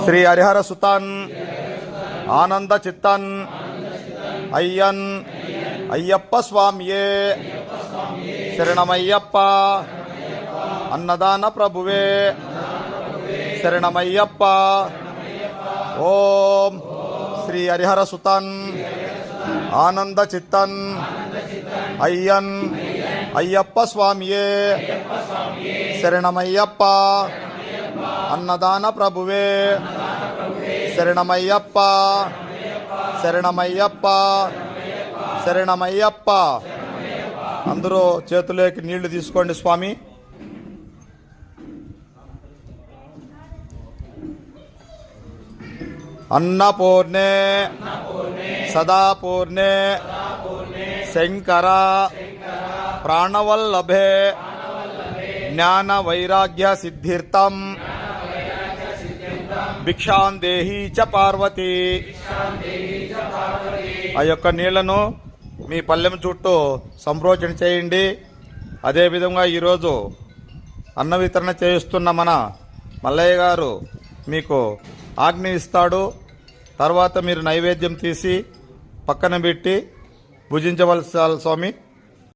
శ్రీ హరిహర సుతన్ ఆనంద చిత్తన్ అయ్యన్ అయ్యప్ప స్వామియే శరణమయ్యప్ప అన్నదాన ప్రభువే శరణమయ్యప్ప. ఓం శ్రీ హరిహర సుతన్ ఆనంద చిత్తన్ అయ్యన్ అయ్యప్ప స్వామియే శరణమయ్యప్ప అన్నదాన ప్రభువే శరణమయ్యప్ప శరణమయ్యప్ప శరణమయ్యప్ప. అందరూ చేతులోకి నీళ్లు తీసుకోండి స్వామి. అన్నపూర్ణే సదాపూర్ణే శంకర ప్రాణవల్లభే జ్ఞాన వైరాగ్య సిద్ధిర్థం భిక్షాందేహి చ పార్వతి. ఆ యొక్క నీళ్లను మీ పల్లెం చుట్టూ సంప్రోచన చేయండి. అదేవిధంగా ఈరోజు అన్న వితరణ చేయిస్తున్న మన మల్లయ్య గారు మీకు ఆజ్ఞ ఇస్తాడు. తర్వాత మీరు నైవేద్యం తీసి పక్కన పెట్టి భుజించవలసి స్వామి.